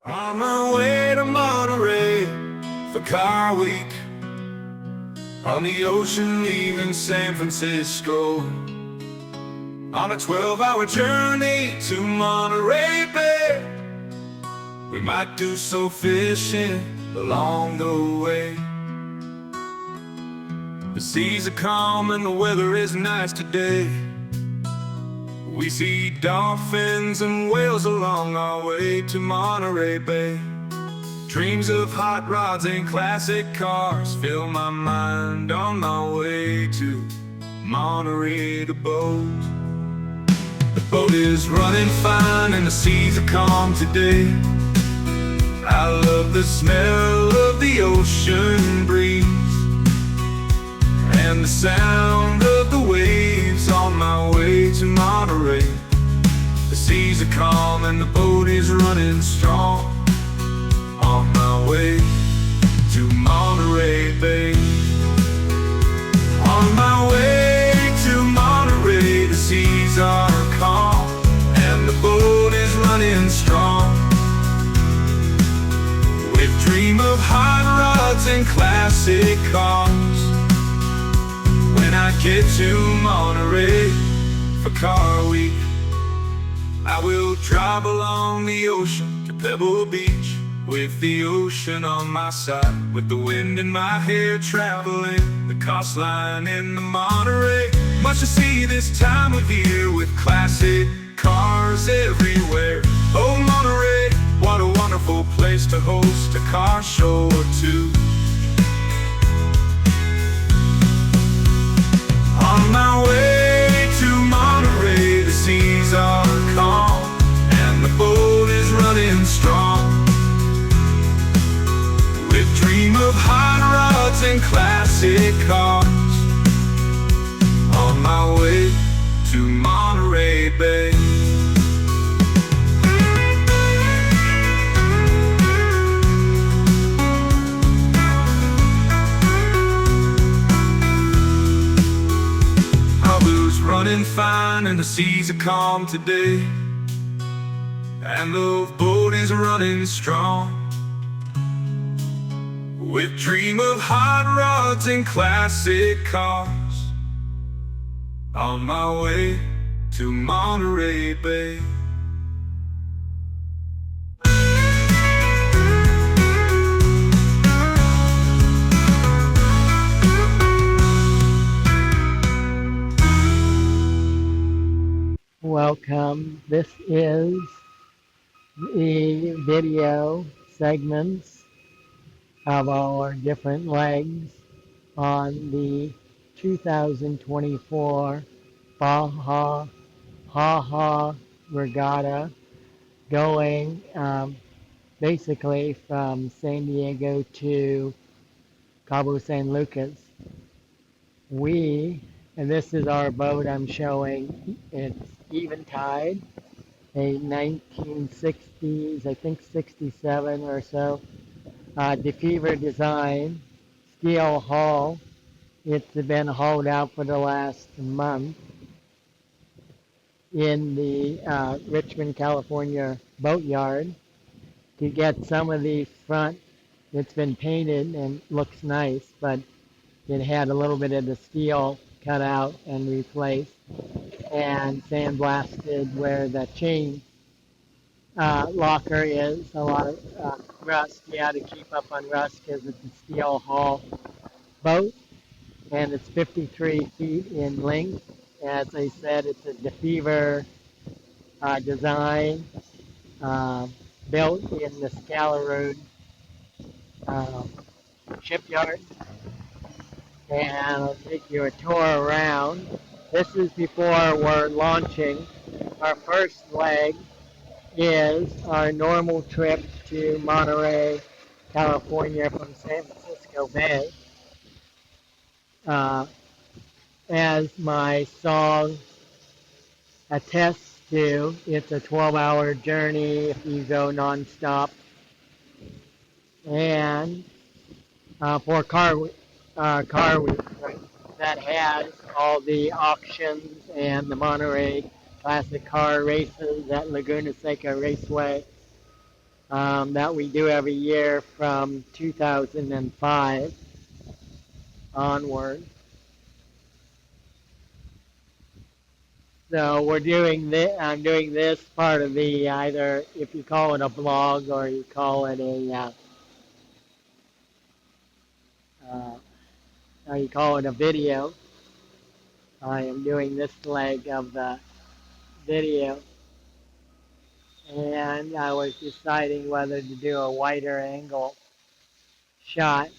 On my way to Monterey for CarWeek, on the ocean leaving San Francisco, on a 12-hour journey to Monterey Bay. We might do some fishing along the way. The seas are calm and the weather is nice today. We see dolphins and whales along our way to Monterey Bay. Dreams of hot rods and classic cars fill my mind on my way to Monterey. The boat is running fine and the seas are calm today. I love the smell of the ocean breeze and the sound of the waves on my way to Monterey. The seas are calm and the boat is running strong on my way to Monterey Bay. On my way to Monterey, the seas are calm and the boat is running strong. With dream of hot rods and classic cars. When I get to Monterey for CarWeek, I will drive along the ocean to Pebble Beach, with the ocean on my side, with the wind in my hair, traveling the coastline in the Monterey. Much to see this time of year, with classic cars everywhere. Oh Monterey, what a wonderful place to host a car show or two. On my way to Monterey, the seas are calm and the boat is running strong. With dream of hot rods and classic cars, on my way to Monterey Bay. Running fine and the seas are calm today, and the boat is running strong. With dream of hot rods and classic cars, on my way to Monterey Bay. Welcome. This is the video segments of our different legs on the 2024 Baja Ha-Ha Regatta, going basically from San Diego to Cabo San Lucas. And this is our boat I'm showing. It's Eventide, a 1960s, I think 67 or so, DeFever design, steel hull. It's been hauled out for the last month in the Richmond, California boat yard to get some of the front. It's been painted and looks nice, but it had a little bit of the steel cut out and replaced, and sandblasted where the chain locker is. A lot of rust. You had to keep up on rust because it's a steel hull boat, and it's 53 feet in length. As I said, it's a DeFever design, built in the Scala shipyard. And I'll take you a tour around. This is before we're launching. Our first leg is our normal trip to Monterey, California from San Francisco Bay. As my song attests to, it's a 12-hour journey if you go nonstop. And for CarWeek, right, that has all the auctions and the Monterey classic car races at Laguna Seca Raceway. that we do every year from 2005 onward. So we're doing this. I'm doing this part of the either if you call it a blog or you call it uh, or you call it a video. I am doing this leg of the video, and I was deciding whether to do a wider angle shot.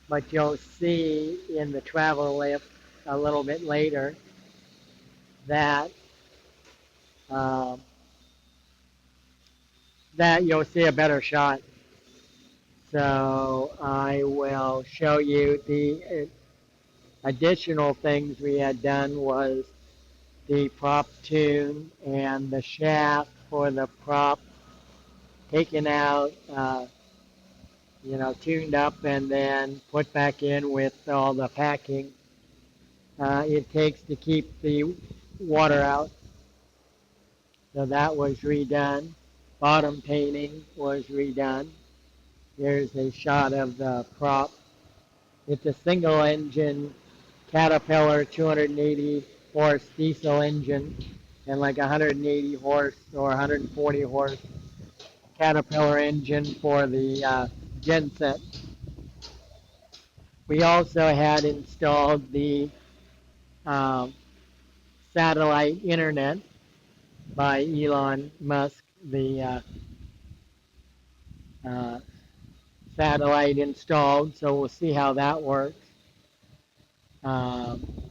But you'll see in the travel lift a little bit later that um, that you'll see a better shot. So I will show you the additional things we had done was the prop tune and the shaft for the prop taken out, tuned up and then put back in with all the packing it takes to keep the water out. So that was redone. Bottom painting was redone. Here's a shot of the prop. It's a single engine Caterpillar 280 horse diesel engine and like 180 horse or 140 horse Caterpillar engine for the genset. We also had installed the um, satellite internet by Elon Musk, the uh, satellite installed, so we'll see how that works. Um,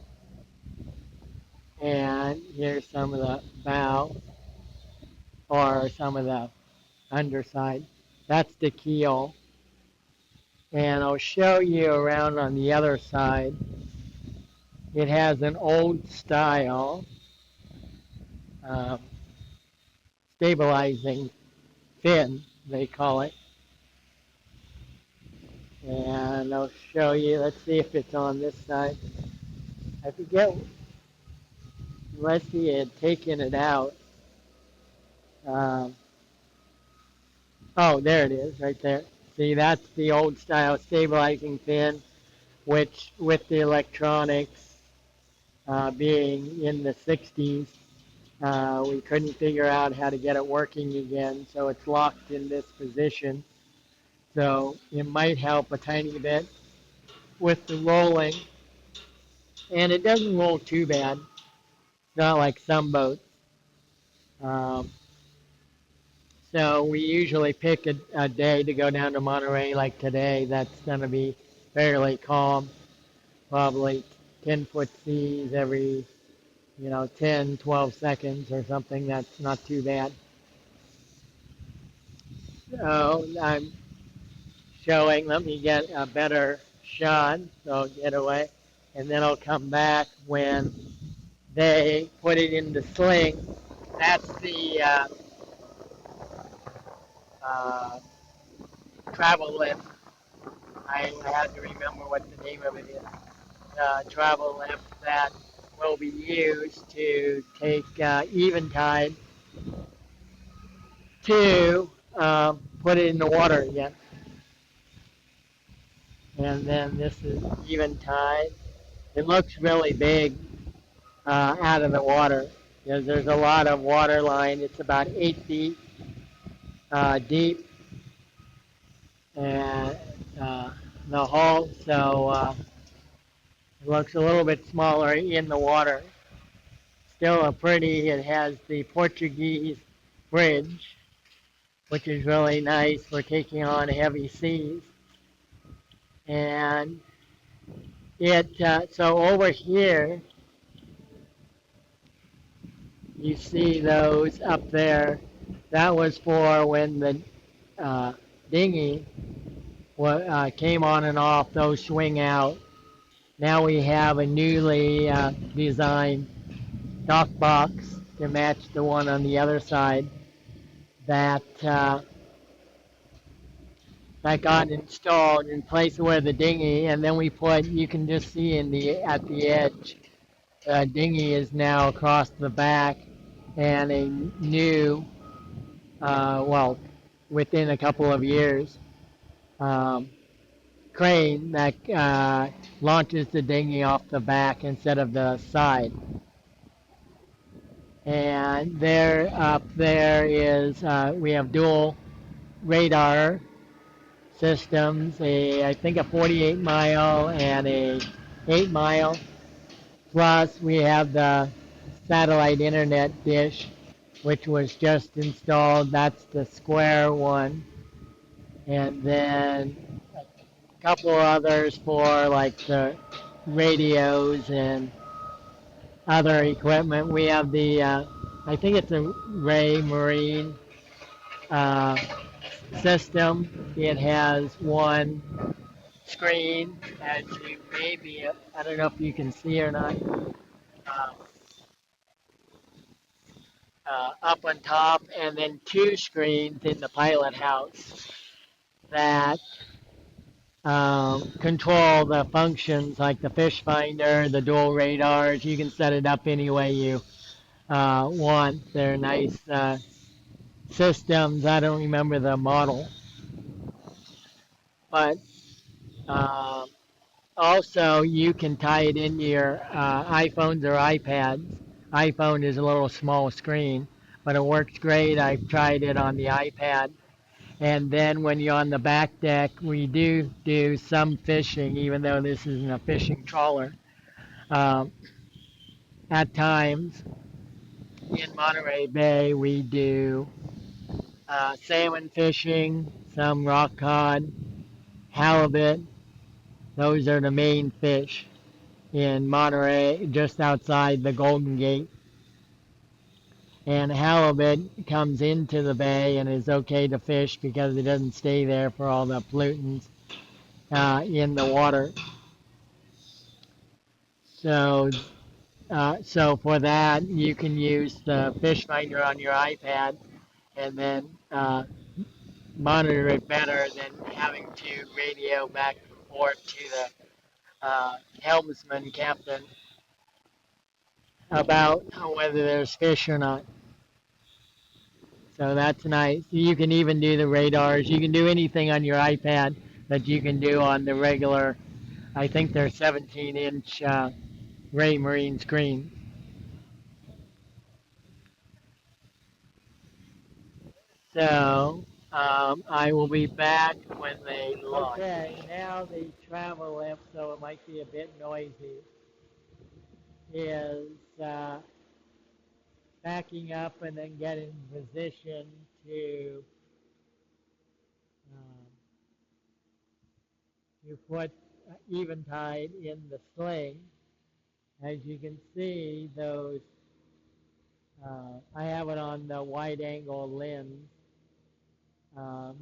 and here's some of the bow or some of the underside. That's the keel. And I'll show you around on the other side. It has an old style um, stabilizing fin, they call it. And I'll show you. Let's see if it's on this side. I forget unless he had taken it out. Um, oh, there it is, right there. See, that's the old style stabilizing fin, which with the electronics being in the 60s, we couldn't figure out how to get it working again, so it's locked in this position. So it might help a tiny bit with the rolling, and it doesn't roll too bad. It's not like some boats. Um, So we usually pick a day to go down to Monterey like today. That's going to be fairly calm, probably 10-foot seas every, 10, 12 seconds or something. That's not too bad. So I'm showing, let me get a better shot, so I'll get away. And then I'll come back when they put it in the sling. That's the uh, travel lift. I have to remember what the name of it is. Travel lift that will be used to take eventide to put it in the water again. And then this is eventide. It looks really big out of the water because there's a lot of water line. It's about 8 feet deep and the hull, so it looks a little bit smaller in the water. Still a pretty, it has the Portuguese bridge, which is really nice for taking on heavy seas. And so over here, you see those up there. That was for when the dinghy came on and off, those swing out. Now we have a newly designed dock box to match the one on the other side that that got installed in place where the dinghy, and then we put, you can just see at the edge, dinghy is now across the back, and a new, well, within a couple of years. Um, Crane that launches the dinghy off the back instead of the side. And there up there is we have dual radar systems, I think a 48 mile and a 8 mile. Plus we have the satellite internet dish, which was just installed. That's the square one. And then a couple others for like the radios and other equipment. We have the, I think it's a Ray Marine uh, system. It has one screen, as you maybe, I don't know if you can see or not, uh, up on top, and then two screens in the pilot house that control the functions like the fish finder, the dual radars. You can set it up any way you want. They're nice systems. I don't remember the model, but um, also you can tie it into your iPhones or iPads. iPhone is a little small screen, but it works great. I've tried it on the iPad. And then when you're on the back deck, we do some fishing, even though this isn't a fishing trawler. Um, at times in Monterey Bay, we do salmon fishing, some rock cod, halibut. Those are the main fish in Monterey, just outside the Golden Gate. And halibut comes into the bay and is okay to fish because it doesn't stay there for all the pollutants in the water. So, so for that, you can use the fish finder on your iPad and then monitor it better than having to radio back and forth to the helmsman captain about whether there's fish or not. So that's nice. You can even do the radars. You can do anything on your iPad that you can do on the regular, I think they're 17-inch Ray Marine screen. So I will be back when they launch. Okay, now the travel lift, so it might be a bit noisy, is backing up and then getting position to um, you put eventide in the sling. As you can see, those I have it on the wide angle lens.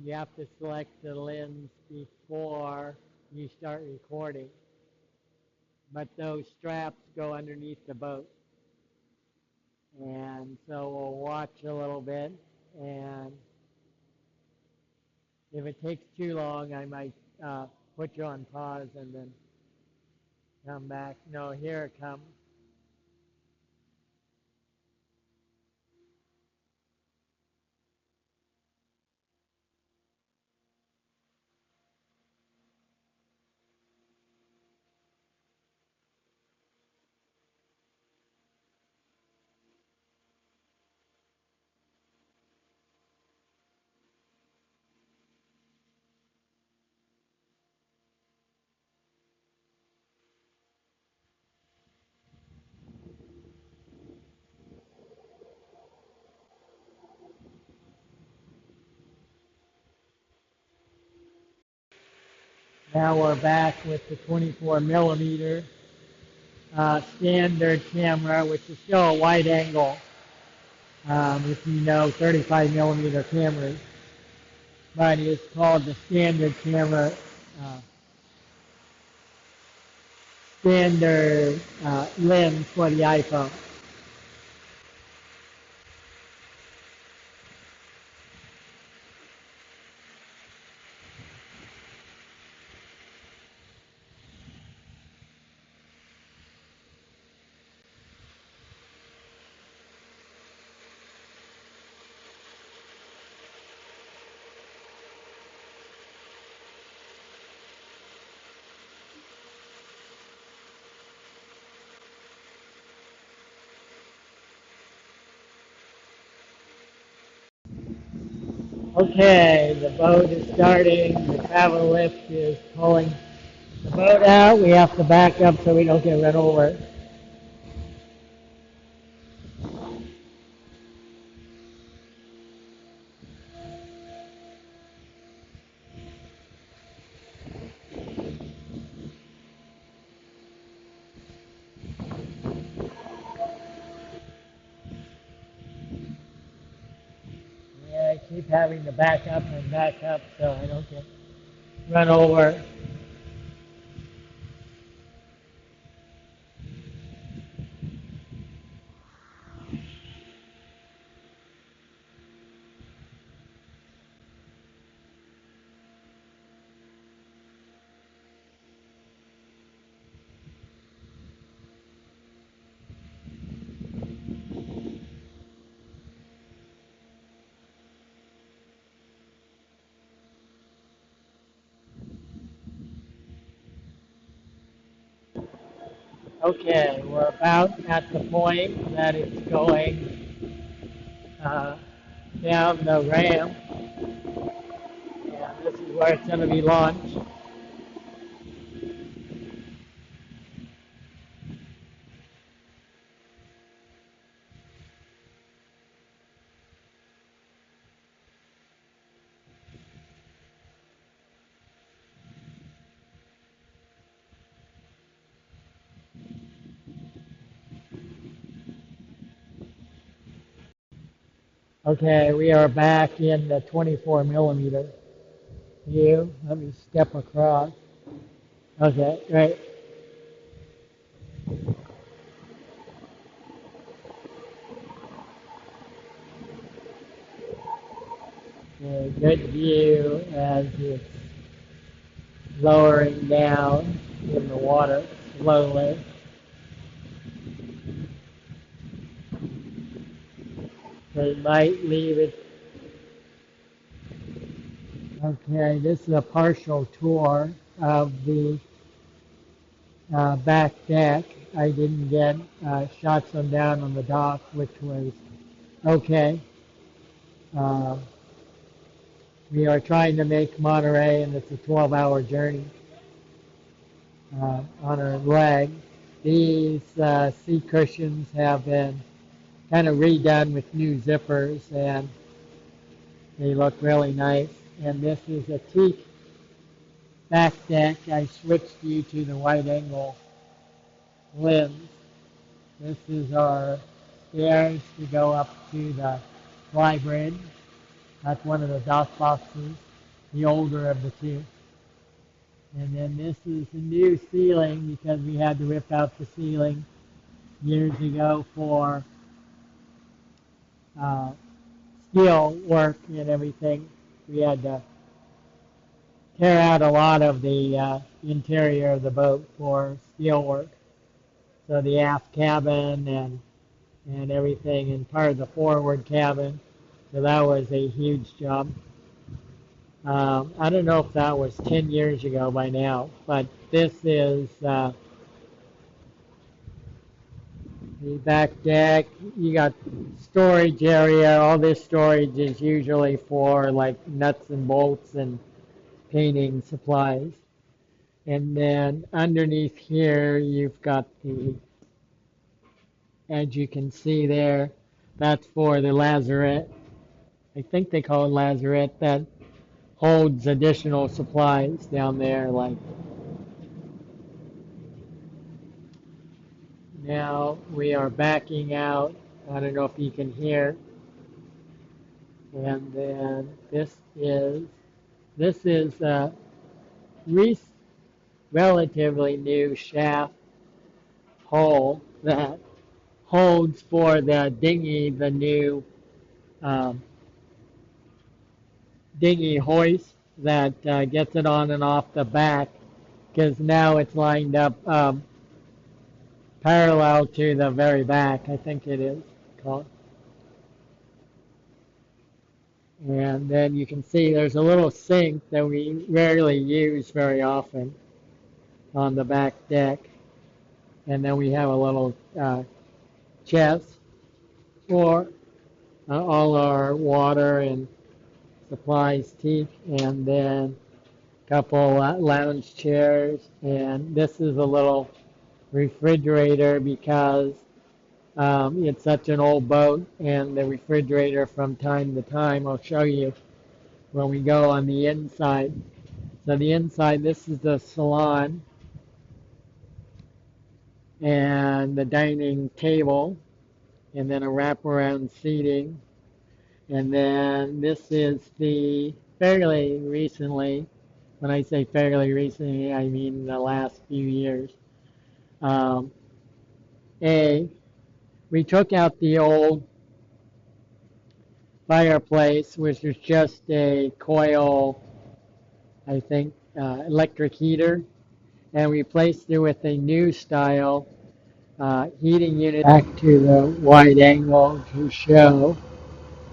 You have to select the lens before you start recording, but those straps go underneath the boat. And so we'll watch a little bit, and if it takes too long, I might put you on pause and then come back. No, here it comes. Now we're back with the 24 millimeter standard camera, which is still a wide angle. If you know 35 millimeter cameras, but it's called the standard camera, uh, standard lens for the iPhone. Okay, the boat is starting. The travel lift is pulling the boat out. We have to back up so we don't get run over. Yeah, I keep having to back up and back up so I don't get run over. Okay, we're about at the point that it's going uh, down the ramp. Yeah, this is where it's going to be launched. Okay, we are back in the 24 millimeter view. Let me step across. Okay, right. A good view as it's lowering down in the water slowly. They might leave it. Okay, this is a partial tour of the back deck. I didn't get shots on down on the dock, which was okay. Uh, we are trying to make Monterey, and it's a 12-hour journey on our leg. These seat cushions have been kind of redone with new zippers, and they look really nice. And this is a teak back deck. I switched you to the wide angle lens. This is our stairs to go up to the fly bridge. That's one of the dock boxes, the older of the two. And then this is a new ceiling because we had to rip out the ceiling years ago for uh, steel work and everything. We had to tear out a lot of the interior of the boat for steel work. So the aft cabin and everything and part of the forward cabin. So that was a huge job. I don't know if that was 10 years ago by now, but this is the back deck. You got storage area. All this storage is usually for like nuts and bolts and painting supplies. And then underneath here, you've got the, as you can see there, that's for the lazarette. I think they call it lazarette. That holds additional supplies down there. Like now we are backing out. I don't know if you can hear. And then this is a relatively new shaft hole that holds for the dinghy, the new um, dinghy hoist that gets it on and off the back because now it's lined up parallel to the very back, I think it is called. And then you can see there's a little sink that we rarely use very often on the back deck. And then we have a little chest for all our water and supplies, teak, and then a couple lounge chairs. And this is a little refrigerator because it's such an old boat, and the refrigerator from time to time, I'll show you when we go on the inside. So the inside, this is the salon and the dining table, and then a wraparound seating. And then this is the fairly recently, when I say fairly recently, I mean the last few years. Um, a, we took out the old fireplace, which was just a coil, I think, electric heater, and replaced it with a new style heating unit. Back to the wide angle to show.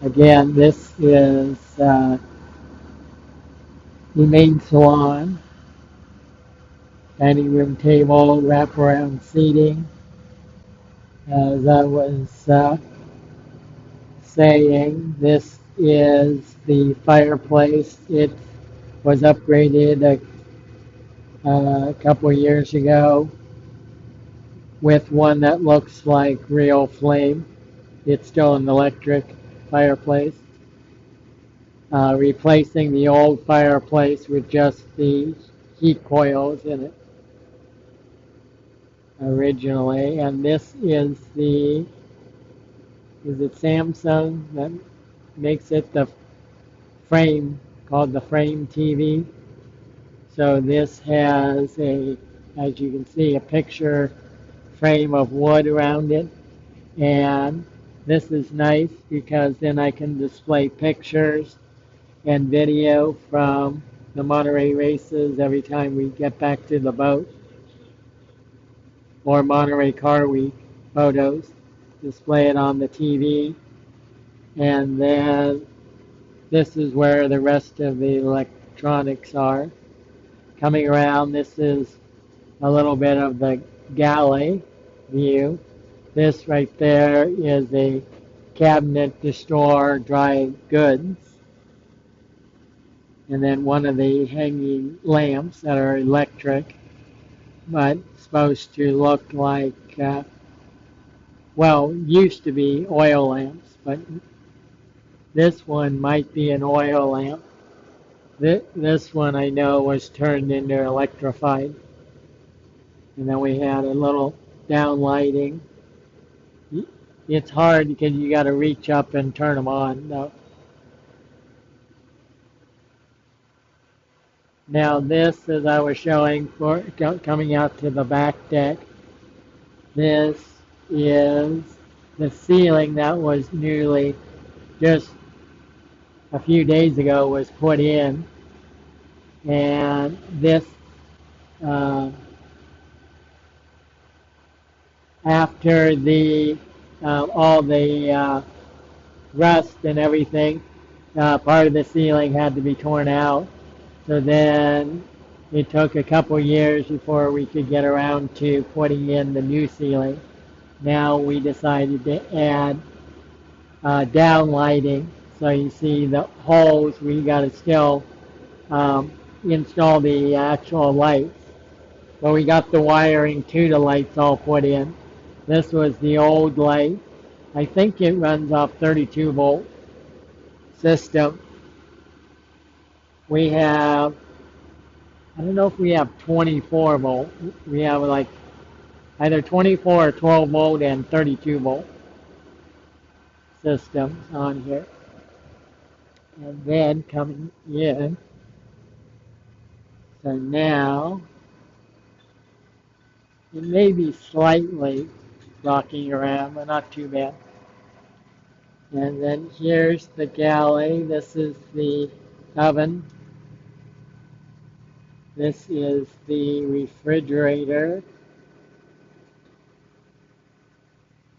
Again, this is the main salon, dining room table, wraparound seating. As I was saying, this is the fireplace. It was upgraded a couple of years ago with one that looks like real flame. It's still an electric fireplace, replacing the old fireplace with just the heat coils in it originally. And this is is it Samsung that makes it the frame, called the frame TV. So this has as you can see, a picture frame of wood around it. And this is nice because then I can display pictures and video from the Monterey races every time we get back to the boat, or Monterey CarWeek photos, display it on the TV. And then this is where the rest of the electronics are. Coming around, this is a little bit of the galley view. This right there is a cabinet to store dry goods. And then one of the hanging lamps that are electric, but supposed to look like, well, used to be oil lamps, but this one might be an oil lamp. This one I know was turned into electrified. And then we had a little down lighting. It's hard because you got to reach up and turn them on. Now this, as I was showing, for coming out to the back deck, this is the ceiling that was newly, just a few days ago, was put in. And this, uh, after the all the rust and everything, part of the ceiling had to be torn out. So then it took a couple years before we could get around to putting in the new ceiling. Now we decided to add down lighting. So you see the holes, we got to still install the actual lights. But we got the wiring to the lights all put in. This was the old light. I think it runs off 32 volt system. We have, I don't know if we have 24 volt. We have like either 24 or 12 volt and 32 volt systems on here. And then coming in, so now it may be slightly rocking around, but not too bad. And then here's the galley. This is the oven. This is the refrigerator.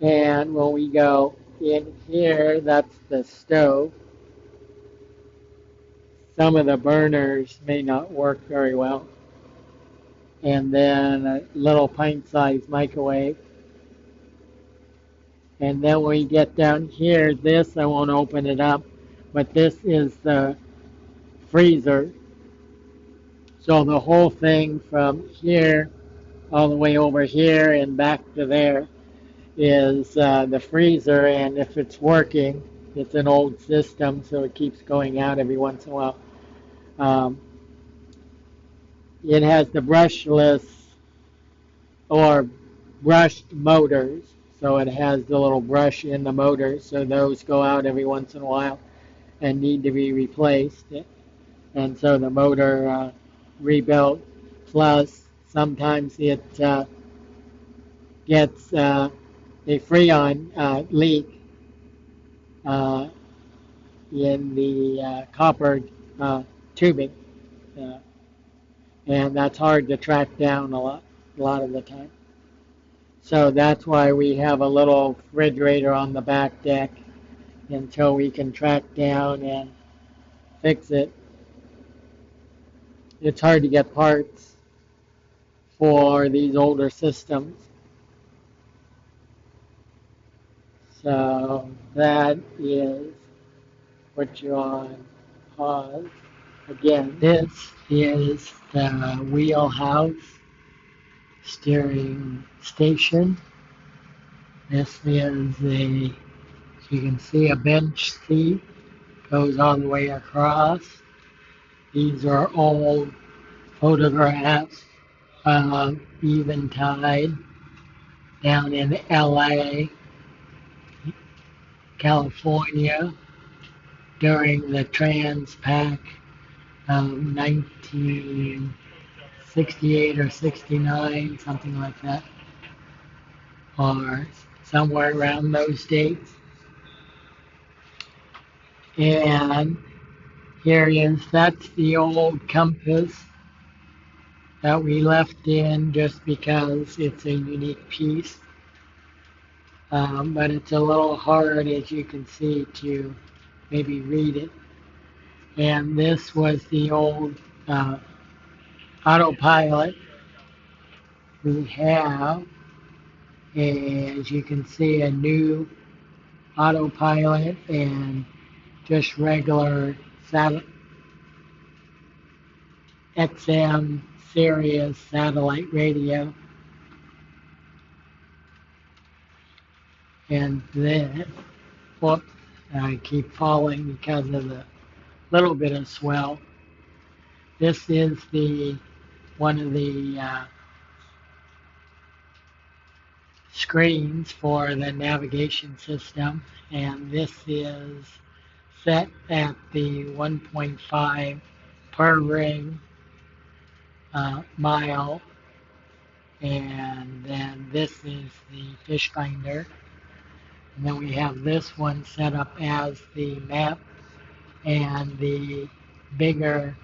And when we go in here, that's the stove. Some of the burners may not work very well. And then a little pint-sized microwave. And then when we get down here, this, I won't open it up, but this is the freezer. So the whole thing from here all the way over here and back to there is the freezer. And if it's working, it's an old system, so it keeps going out every once in a while. Um, it has the brushless or brushed motors. So it has the little brush in the motor, so those go out every once in a while and need to be replaced. And so the motor rebuilt. Plus, sometimes it gets a freon leak uh, in the copper tubing, uh, and that's hard to track down a lot of the time. So that's why we have a little refrigerator on the back deck until we can track down and fix it. It's hard to get parts for these older systems. So that is put you on pause again. This is the wheelhouse steering station. This is a, so you can see a bench seat goes all the way across. These are old photographs of Eventide down in LA, California during the Trans-Pac 1968 or 69, something like that, or somewhere around those dates. And here is, that's the old Compass that we left in just because it's a unique piece. But it's a little hard, as you can see, to maybe read it. And this was the old uh, autopilot. We have, as you can see, a new autopilot and just regular XM Sirius satellite radio. And then, whoops, I keep falling because of the little bit of swell. This is the one of the screens for the navigation system, and this is set at the 1.5 per ring mile, and then this is the fish finder, and then we have this one set up as the map and the bigger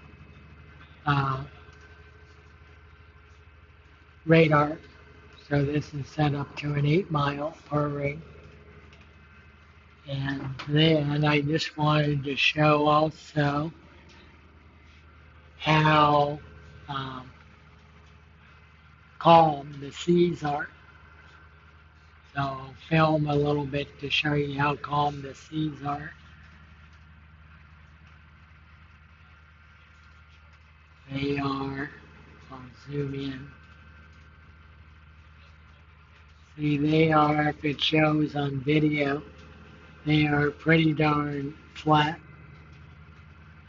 radar. So this is set up to an 8 mile per ring. And then I just wanted to show also how calm the seas are. So I'll film a little bit to show you how calm the seas are. They are, I'll zoom in. See, they are, if it shows on video, they are pretty darn flat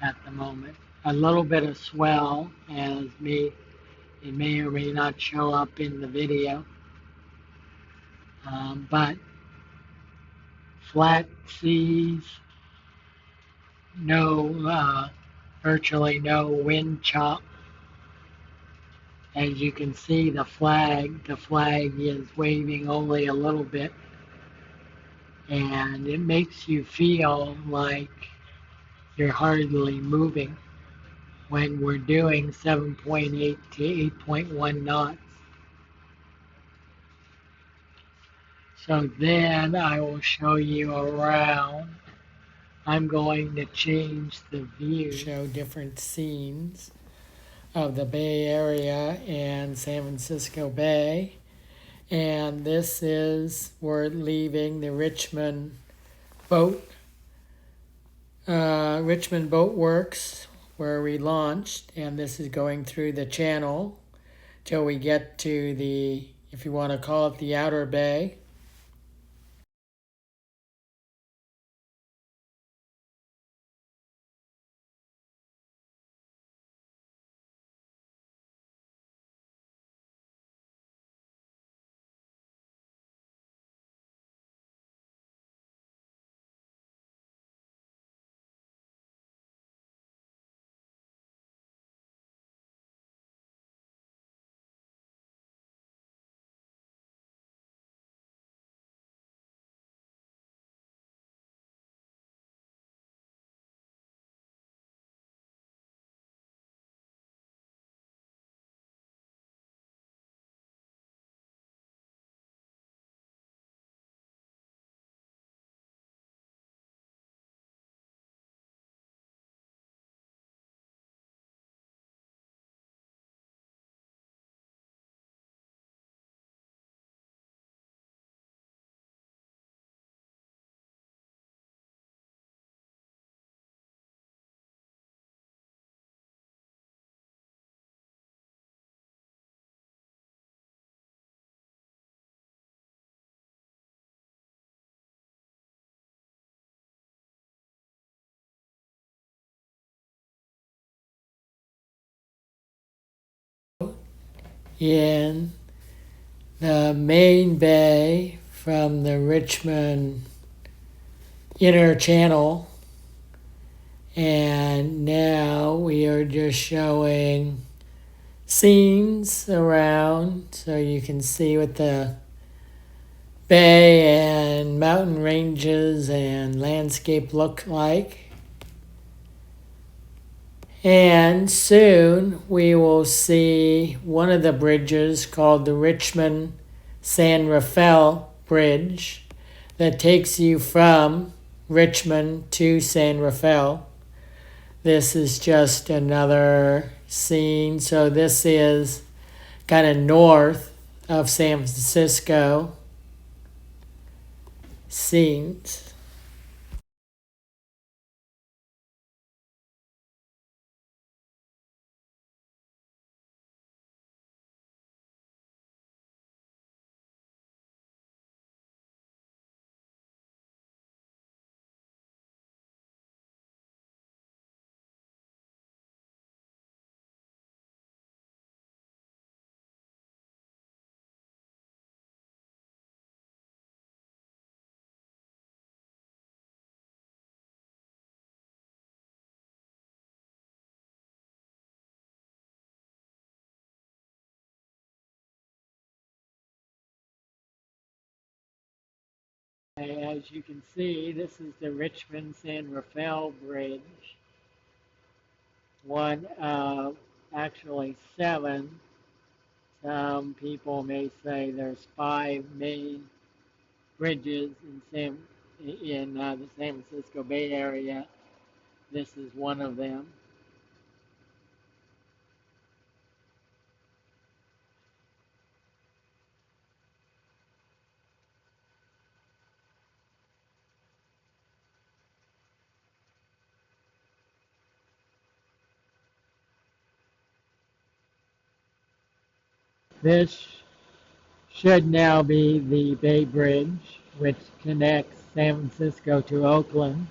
at the moment. A little bit of swell, as it may or may not show up in the video, but flat seas, no, virtually no wind chop. As you can see, the flag is waving only a little bit, and it makes you feel like you're hardly moving when we're doing 7.8 to 8.1 knots. So then I will show you around. I'm going to change the view, show different scenes of the Bay Area and San Francisco Bay. And this is, we're leaving the Richmond Boat Works where we launched, and this is going through the channel till we get to the, if you want to call it, the outer bay. In the main bay from the Richmond inner channel, and now we are just showing scenes around so you can see what the bay and mountain ranges and landscape look like. And soon we will see one of the bridges called the Richmond San Rafael Bridge that takes you from Richmond to San Rafael. This is just another scene. So this is kind of north of San Francisco scenes. As you can see, this is the Richmond San Rafael Bridge, one of actually seven. Some people may say there's five main bridges in the San Francisco Bay Area. This is one of them. This should now be the Bay Bridge, which connects San Francisco to Oakland.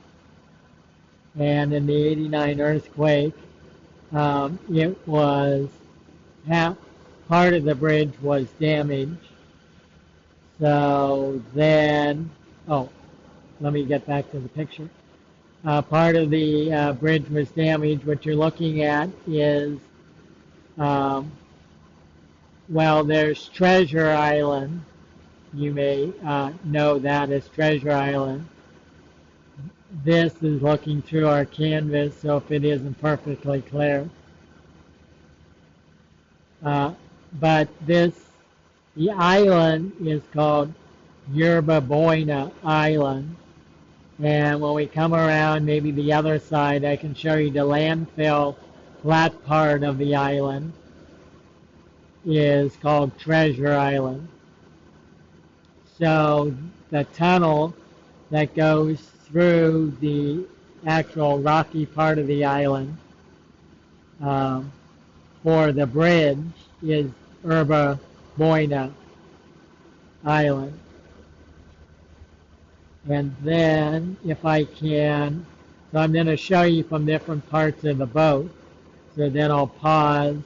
And in the '89 earthquake, it was half, part of the bridge was damaged. So then, oh, let me get back to the picture. Part of the bridge was damaged. What you're looking at is, um, well, there's Treasure Island. You may know that as Treasure Island. This is looking through our canvas, so if it isn't perfectly clear. But the island is called Yerba Buena Island. And when we come around maybe the other side, I can show you the landfill flat part of the island is called Treasure Island. So the tunnel that goes through the actual rocky part of the island um, for the bridge is Erba Buena Island. And then if I can, so I'm going to show you from different parts of the boat. So then I'll pause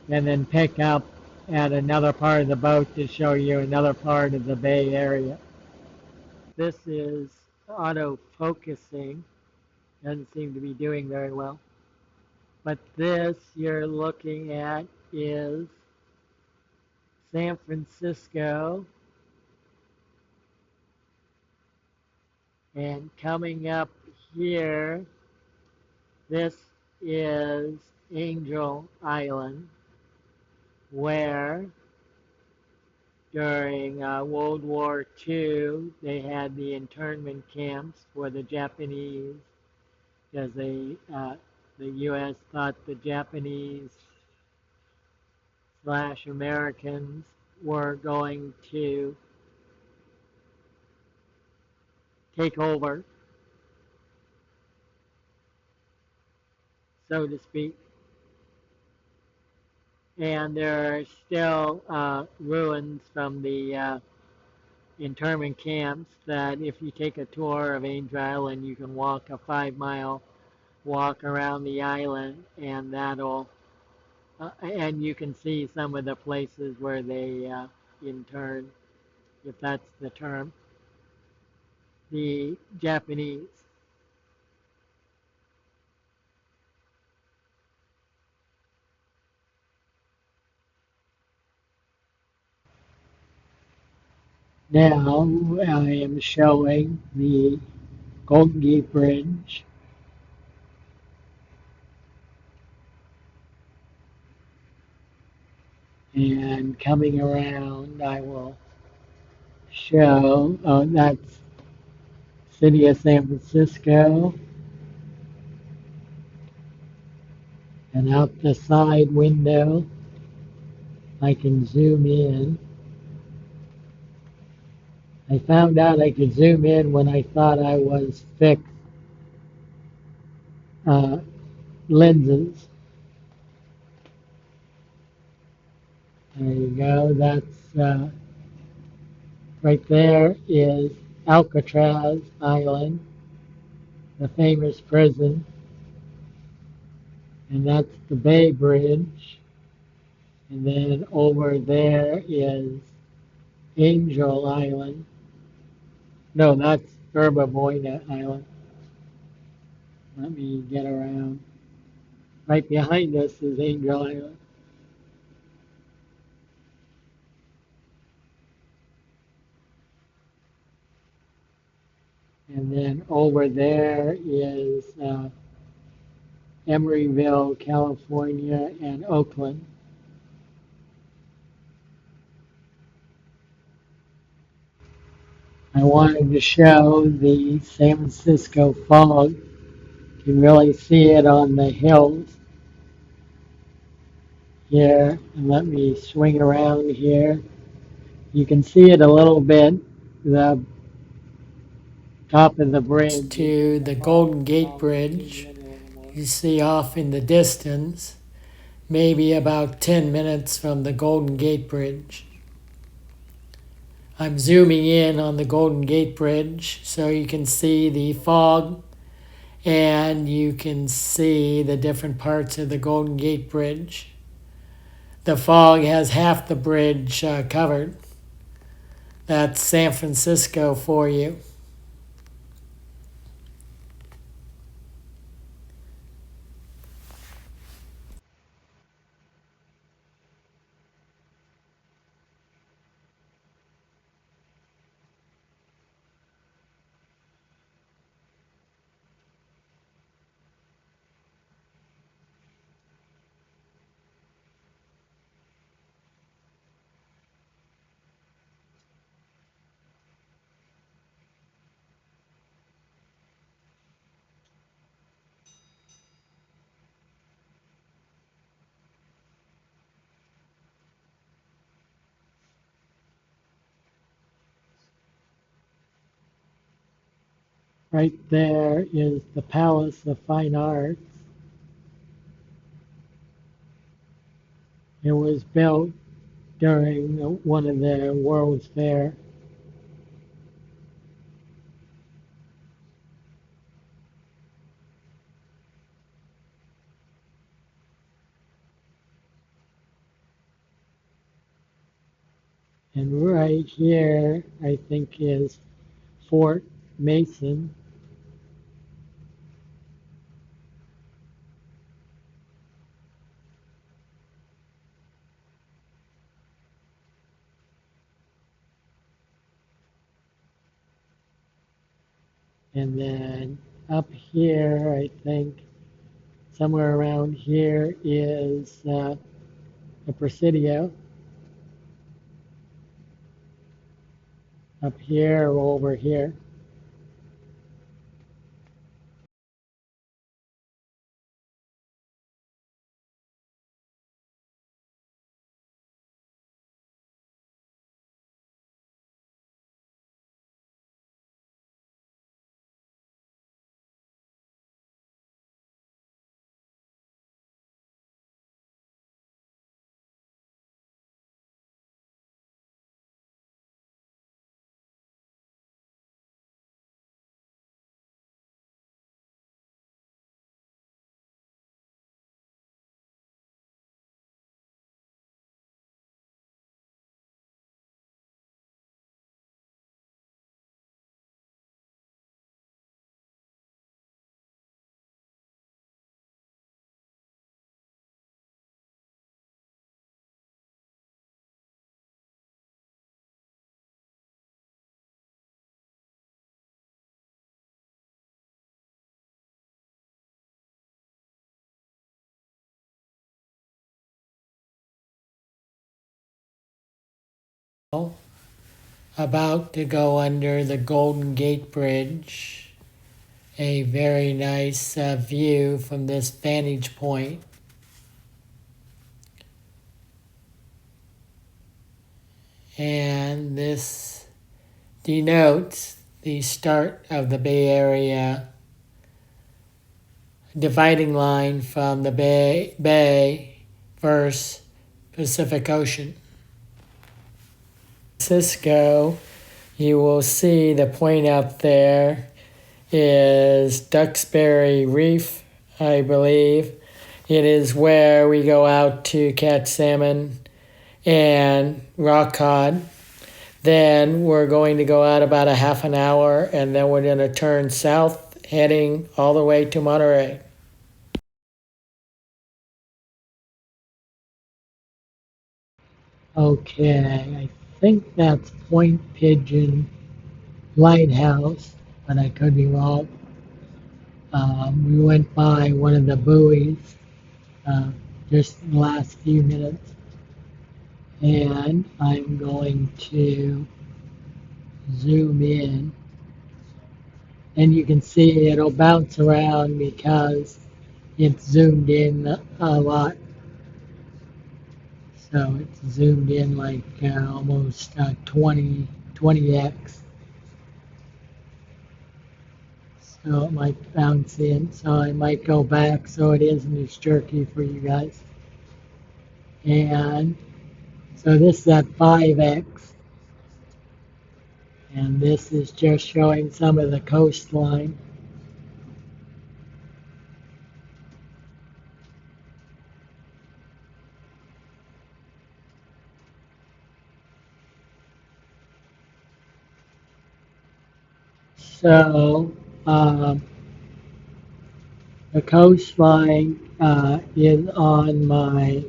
and then pick up at another part of the boat to show you another part of the Bay Area. This is auto focusing. Doesn't seem to be doing very well. But this you're looking at is San Francisco, and coming up here, this is Angel Island, where during World War II they had the internment camps for the Japanese, because the U.S. thought the Japanese slash Americans were going to take over, so to speak. And there are still ruins from the internment camps that if you take a tour of Angel Island, you can walk a 5 mile walk around the island, and that'll and you can see some of the places where they interned, if that's the term, the Japanese. Now I am showing the Golden Gate Bridge, and coming around I will show, oh, that's City of San Francisco, and out the side window I can zoom in. I found out I could zoom in when I thought I was fixed uh, lenses. There you go. That's right there is Alcatraz Island, the famous prison, and that's the Bay Bridge. And then over there is Angel Island. No, that's Yerba Buena Island. Let me get around. Right behind us is Angel Island. And then over there is Emeryville, California, and Oakland. I wanted to show the San Francisco fog. You can really see it on the hills here. And let me swing around here. You can see it a little bit. The top of the bridge to the Golden Gate Bridge. You see off in the distance, maybe about 10 minutes from the Golden Gate Bridge. I'm zooming in on the Golden Gate Bridge so you can see the fog, and you can see the different parts of the Golden Gate Bridge. The fog has half the bridge covered. That's San Francisco for you. Right there is the Palace of Fine Arts. It was built during one of the World's Fair. And right here, I think, is Fort Mason. And then up here, I think, somewhere around here is a Presidio. Up here or over here. About to go under the Golden Gate Bridge. A very nice view from this vantage point. And this denotes the start of the Bay Area dividing line from the Bay versus Pacific Ocean. Cisco, you will see the point up there is Duxbury Reef, I believe. It is where we go out to catch salmon and rock cod. Then we're going to go out about a half an hour, and then we're going to turn south, heading all the way to Monterey. Okay, I think that's Point Pigeon Lighthouse, but I could be wrong. We went by one of the buoys uh, just in the last few minutes, and I'm going to zoom in, and you can see it'll bounce around because it's zoomed in a lot. So it's zoomed in like almost 20x. So it might bounce in. So I might go back so it isn't as jerky for you guys. And so this is at 5x. And this is just showing some of the coastline. So the coastline is on my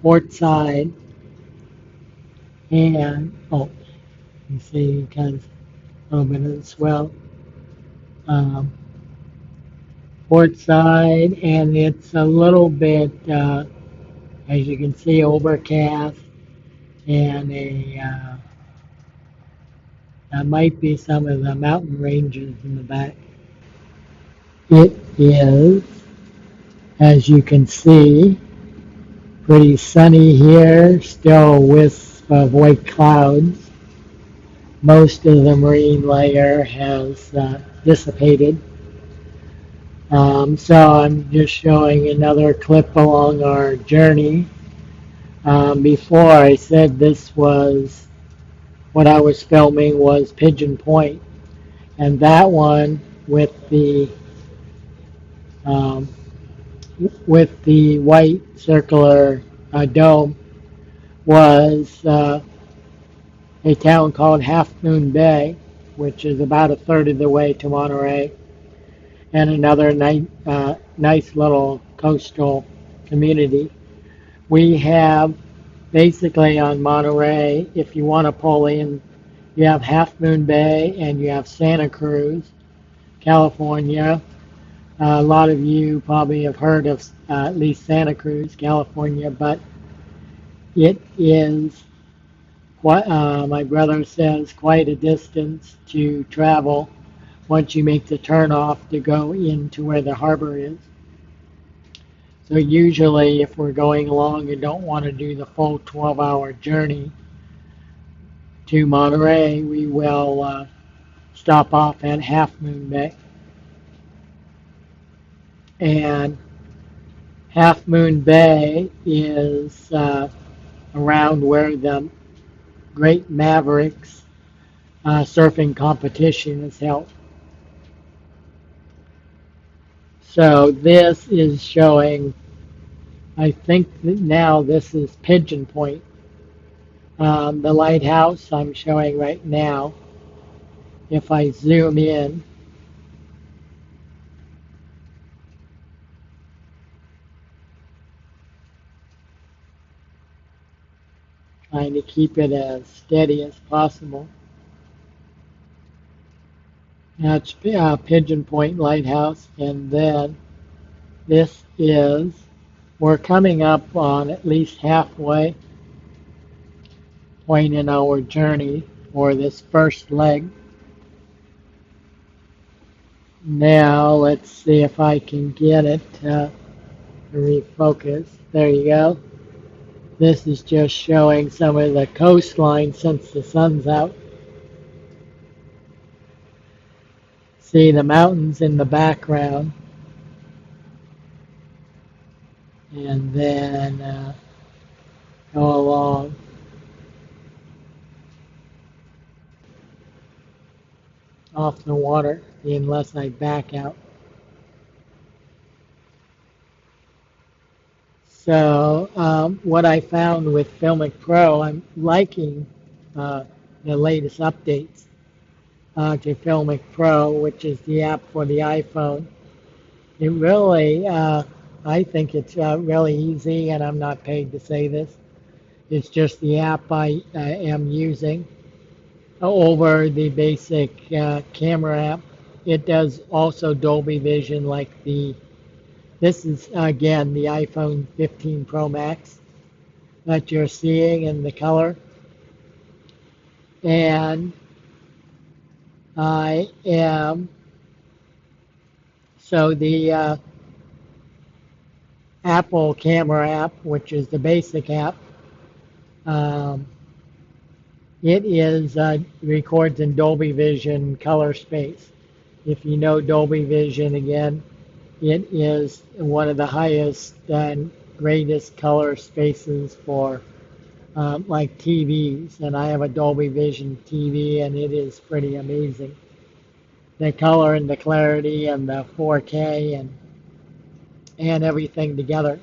port side, and you see kind of a little bit of the swell. Um, Port side, and it's a little bit, as you can see, overcast, and that might be some of the mountain ranges in the back. It is, as you can see, pretty sunny here, still wisps of white clouds. Most of the marine layer has dissipated. So I'm just showing another clip along our journey. Before I said this was what I was filming was Pigeon Point, and that one with the um, white circular dome was a town called Half Moon Bay, which is about a third of the way to Monterey, and another nice little coastal community. We have basically on Monterey, if you want to pull in, you have Half Moon Bay and you have Santa Cruz, California. A lot of you probably have heard of at least Santa Cruz, California, but it is quite, my brother says, quite a distance to travel once you make the turnoff to go into where the harbor is. So usually if we're going along and don't want to do the full 12-hour journey to Monterey, we will stop off at Half Moon Bay. And Half Moon Bay is around where the Great Mavericks surfing competition is held. So this is showing, I think that now this is Pigeon Point. The lighthouse I'm showing right now, if I zoom in, trying to keep it as steady as possible. That's Pigeon Point Lighthouse, and then this is, we're coming up on at least halfway point in our journey for this first leg. Now let's see if I can get it to refocus. There you go. This is just showing some of the coastline since the sun's out. See the mountains in the background. And then go along. Off the water unless I back out. So what I found with Filmic Pro, I'm liking the latest updates to Filmic Pro, which is the app for the iPhone. It really, I think it's really easy, and I'm not paid to say this. It's just the app I am using over the basic camera app. It does also Dolby Vision like this is again the iPhone 15 Pro Max that you're seeing in the color. And I am, so the Apple camera app, which is the basic app, it is records in Dolby Vision color space. If you know Dolby Vision, again, it is one of the highest and greatest color spaces for like TVs. And I have a Dolby Vision TV, and it is pretty amazing. The color and the clarity and the 4K and everything together.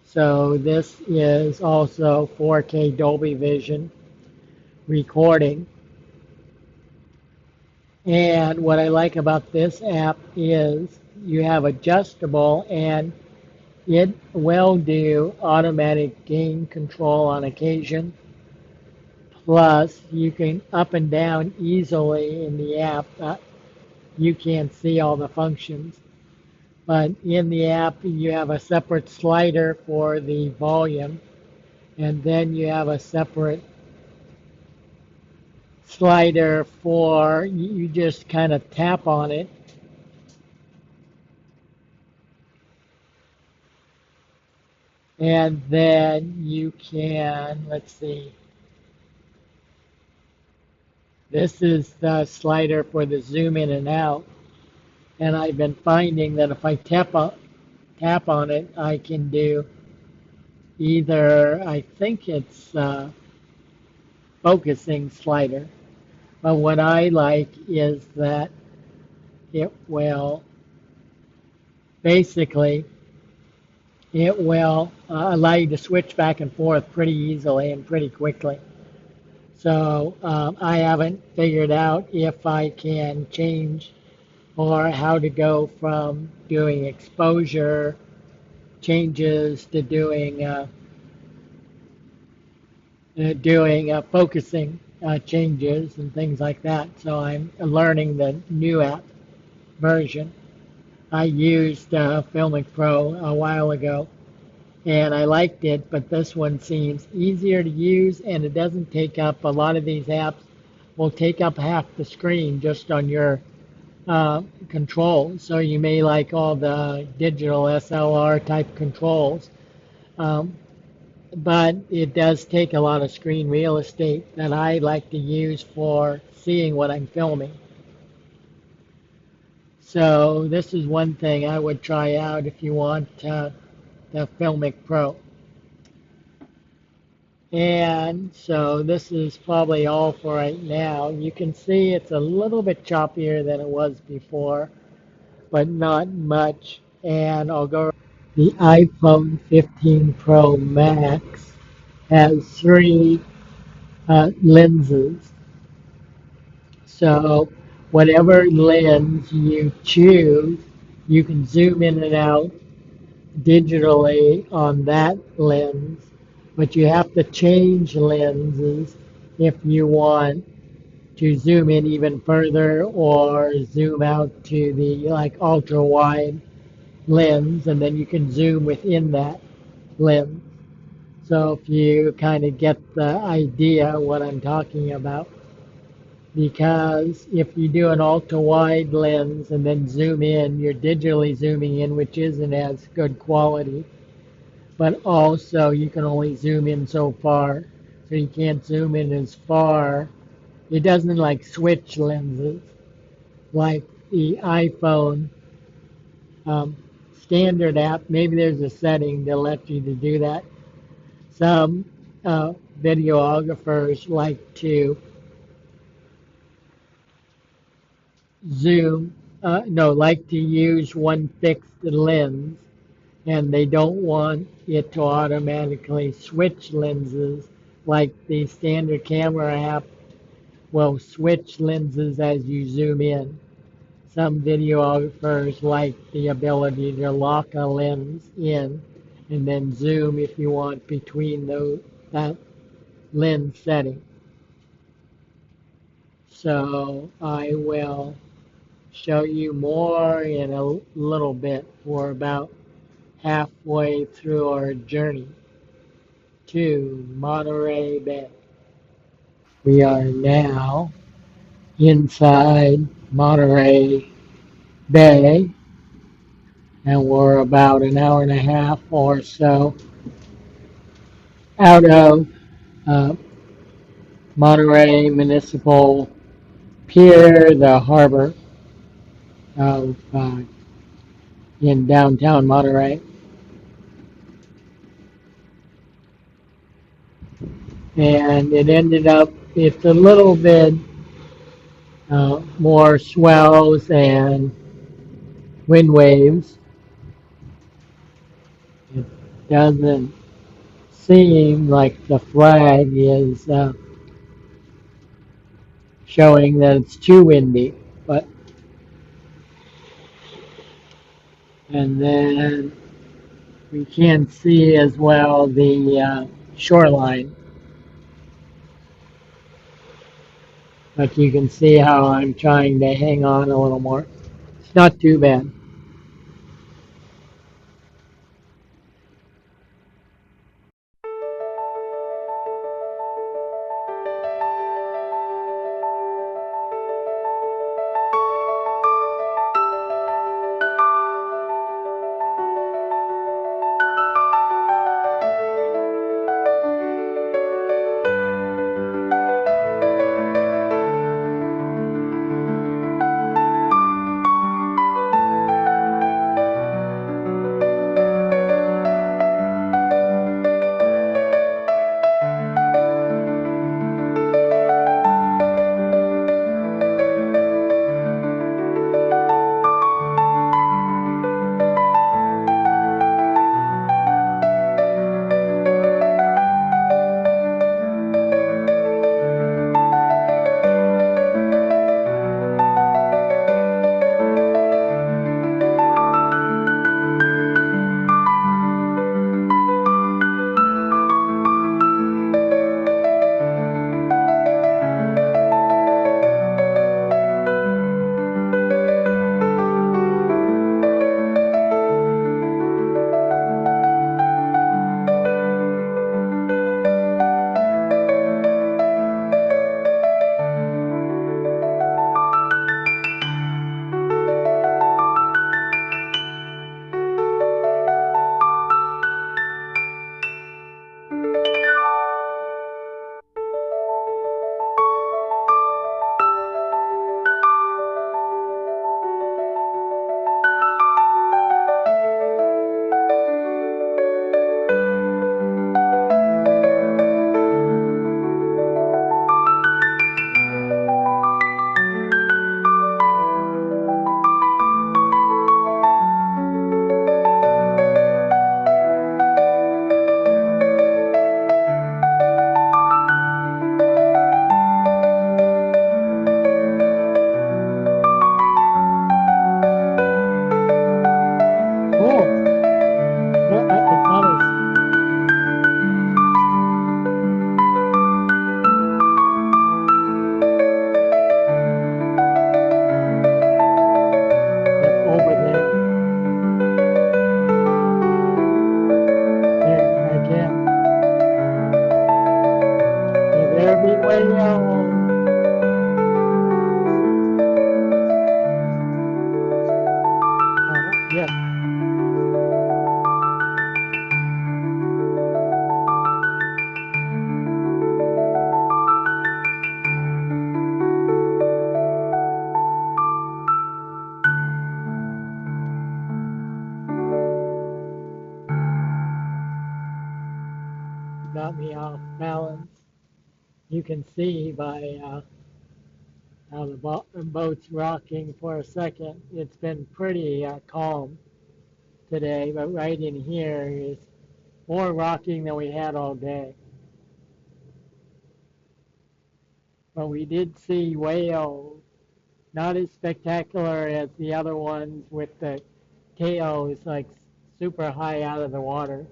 So this is also 4K Dolby Vision recording. And what I like about this app is you have adjustable, and it will do automatic gain control on occasion. Plus, you can up and down easily in the app. You can't see all the functions. But in the app, you have a separate slider for the volume, and then you have a separate slider for, you just kind of tap on it. And then you can, let's see, this is the slider for the zoom in and out. And I've been finding that if I tap on it, I can do either, I think it's focusing slider. But what I like is that it will basically it will allow you to switch back and forth pretty easily and pretty quickly. So I haven't figured out if I can change or how to go from doing exposure changes to doing focusing changes and things like that. So I'm learning the new app version. I used Filmic Pro a while ago and I liked it, but this one seems easier to use and it doesn't take up a lot of these apps will take up half the screen just on your controls. So you may like all the digital SLR type controls, um, but it does take a lot of screen real estate that I like to use for seeing what I'm filming. So this is one thing I would try out if you want the Filmic Pro. And so this is probably all for right now. You can see it's a little bit choppier than it was before, but not much. And I'll go. The iPhone 15 Pro Max has three lenses. So whatever lens you choose, you can zoom in and out digitally on that lens, but you have to change lenses if you want to zoom in even further or zoom out to the like ultra wide lens, and then you can zoom within that lens. So if you kind of get the idea what I'm talking about, because if you do an ultra wide lens and then zoom in, you're digitally zooming in, which isn't as good quality. But also you can only zoom in so far, so you can't zoom in as far. It doesn't like switch lenses like the iPhone um, standard app. Maybe there's a setting that lets you to do that. Some videographers like to zoom, no, like to use one fixed lens, and they don't want it to automatically switch lenses like the standard camera app will switch lenses as you zoom in. Some videographers like the ability to lock a lens in and then zoom if you want between that lens setting. So I will show you more in a little bit. We're about halfway through our journey to Monterey Bay. We are now inside Monterey Bay, and we're about an hour and a half or so out of uh, Monterey Municipal Pier, the harbor of in downtown Monterey. And it ended up, it's a little bit more swells and wind waves. It doesn't seem like the flag is showing that it's too windy, but and then we can see as well the shoreline, but you can see how I'm trying to hang on a little more. It's not too bad. knocked me off balance. You can see by how the boat's rocking for a second. It's been pretty calm today, but right in here is more rocking than we had all day. But we did see whales, not as spectacular as the other ones with the tails like super high out of the water.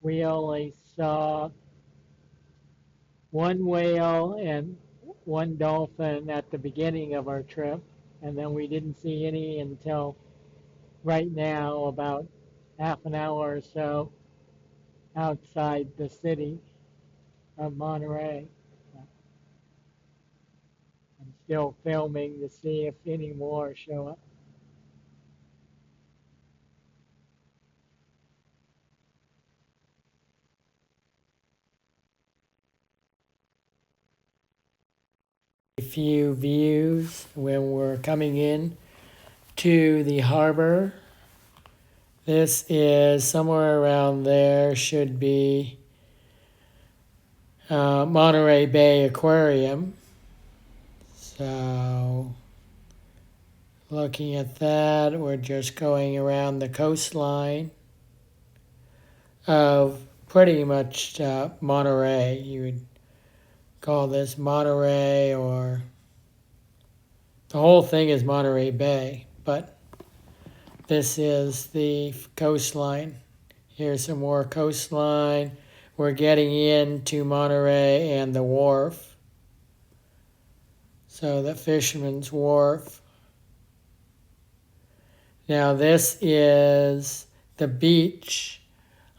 We only saw one whale and one dolphin at the beginning of our trip, and then we didn't see any until right now, about half an hour or so outside the city of Monterey. I'm still filming to see if any more show up. A few views when we're coming in to the harbor. This is somewhere around there, should be Monterey Bay Aquarium. So looking at that, we're just going around the coastline of pretty much Monterey. You would call this Monterey, or the whole thing is Monterey Bay, but this is the coastline. Here's some more coastline. We're getting into Monterey and the wharf. So the Fisherman's Wharf. Now this is the beach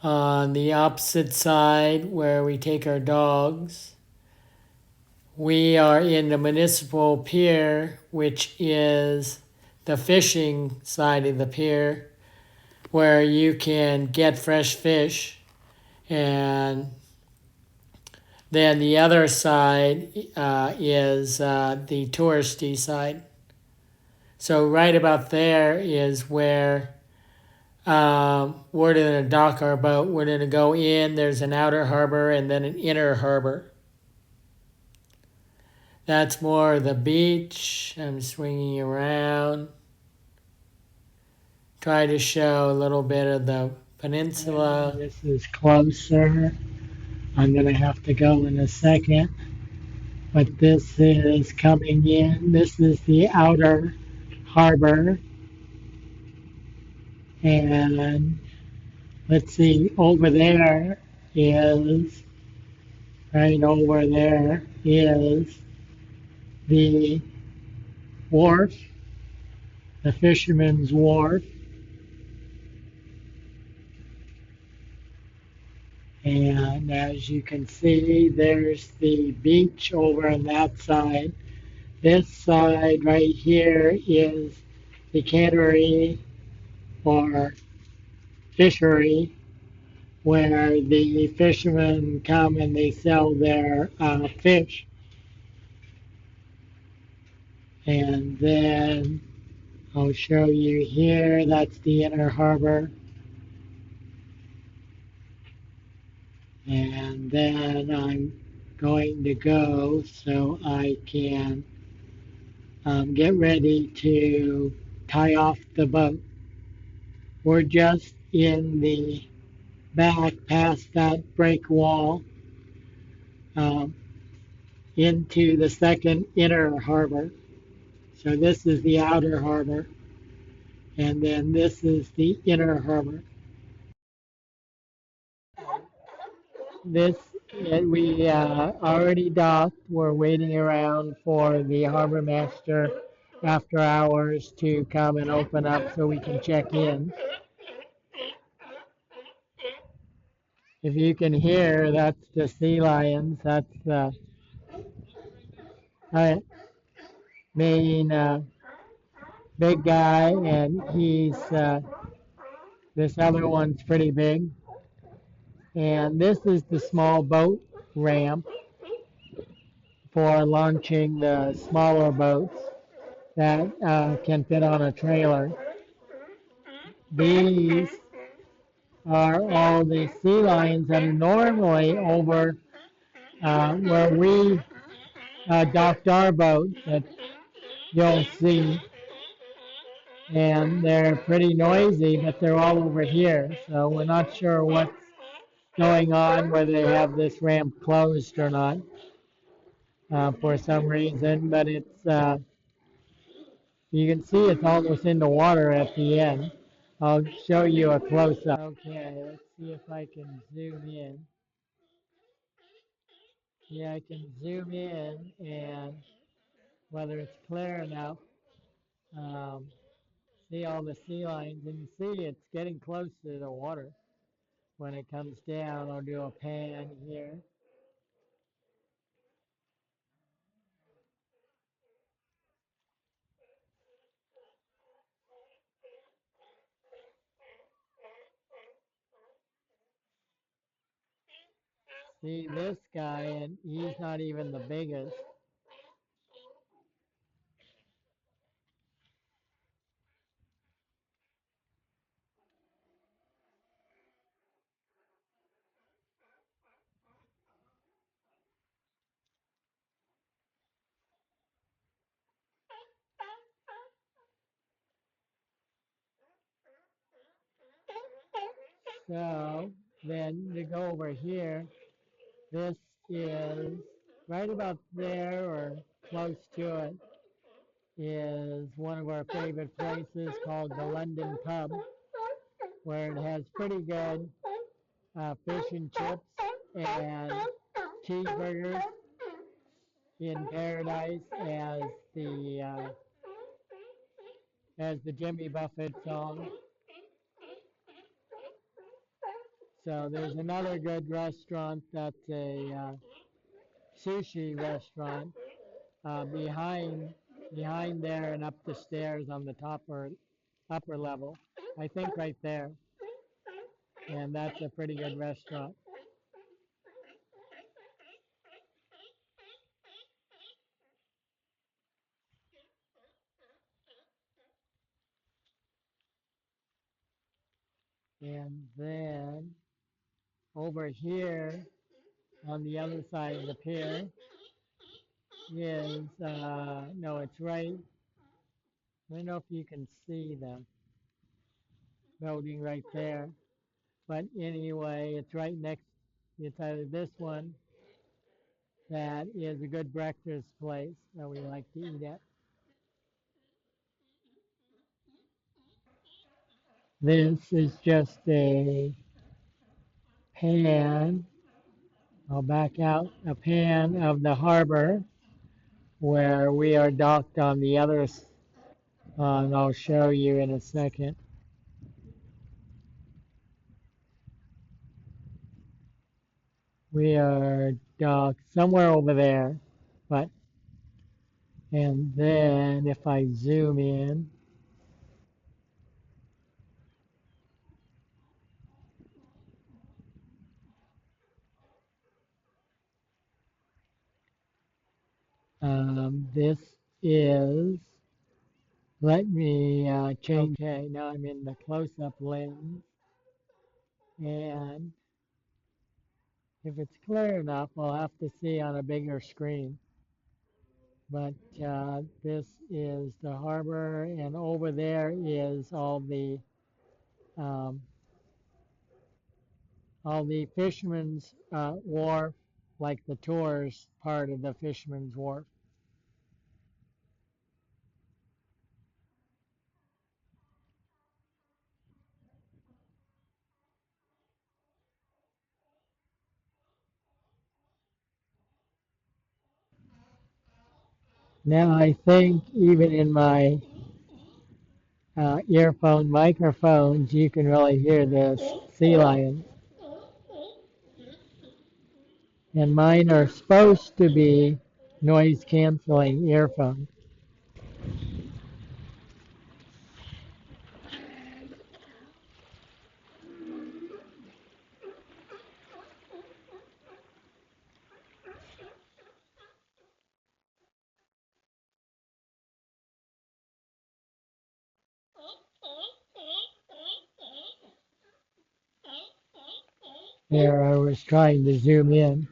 on the opposite side where we take our dogs. We are in the municipal pier, which is the fishing side of the pier, where you can get fresh fish. And then the other side is the touristy side. So right about there is where we're going to dock our boat. We're going to go in. There's an outer harbor and then an inner harbor. That's more the beach. I'm swinging around. Try to show a little bit of the peninsula. This is closer. I'm going to have to go in a second. But this is coming in. This is the outer harbor. And let's see, over there is, right over there is the wharf, the Fisherman's Wharf. And as you can see, there's the beach over on that side. This side right here is the cannery or fishery, where the fishermen come and they sell their fish. And then I'll show you here, that's the inner harbor. And then I'm going to go so I can get ready to tie off the boat. We're just in the back past that break wall into the second inner harbor. So this is the outer harbor, and then this is the inner harbor. This we already docked. We're waiting around for the harbor master after hours to come and open up so we can check in. If you can hear, that's the sea lions. That's the main big guy, and he's this other one's pretty big. And this is the small boat ramp for launching the smaller boats that can fit on a trailer. these are all the sea lions that are normally over where we docked our boat that you'll see. And they're pretty noisy, but they're all over here. So we're not sure what's going on, whether they have this ramp closed or not for some reason. But it's you can see it's almost in the water at the end. I'll show you a close-up. Okay, let's see if I can zoom in. Yeah, I can zoom in, and whether it's clear enough, um, see all the sea lions, and you see it's getting close to the water. When it comes down, I'll do a pan here. See this guy, and he's not even the biggest. So then to go over here, this is right about there or close to it is one of our favorite places called the London Pub, where it has pretty good fish and chips and cheeseburgers in paradise the as the Jimmy Buffett song. So there's another good restaurant that's a sushi restaurant behind there and up the stairs on the top or upper level. I think right there, and that's a pretty good restaurant. And then over here on the other side of the pier is no, it's right. I don't know if you can see the building right there, but anyway, it's right next. It's either this one that is a good breakfast place that we like to eat at. This is just a pan. I'll back out a pan of the harbor where we are docked on the other, and I'll show you in a second. We are docked somewhere over there, but and then if I zoom in, this is. Let me change. Okay, now I'm in the close-up lens, and if it's clear enough, I'll have to see on a bigger screen. But this is the harbor, and over there is um, all the fishermen's wharf, like the tours part of the fishermen's wharf. Now I think even in my earphone microphones, you can really hear this sea lion. And mine are supposed to be noise canceling earphones. There, I was trying to zoom in.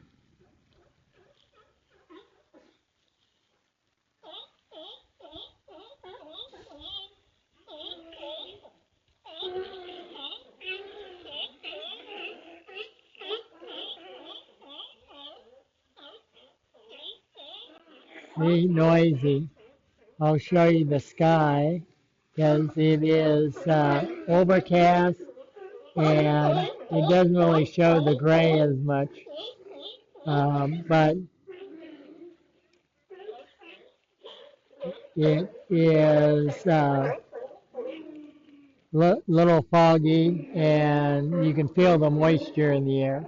See, noisy. I'll show you the sky because it is overcast and it doesn't really show the gray as much. But it is little foggy and you can feel the moisture in the air.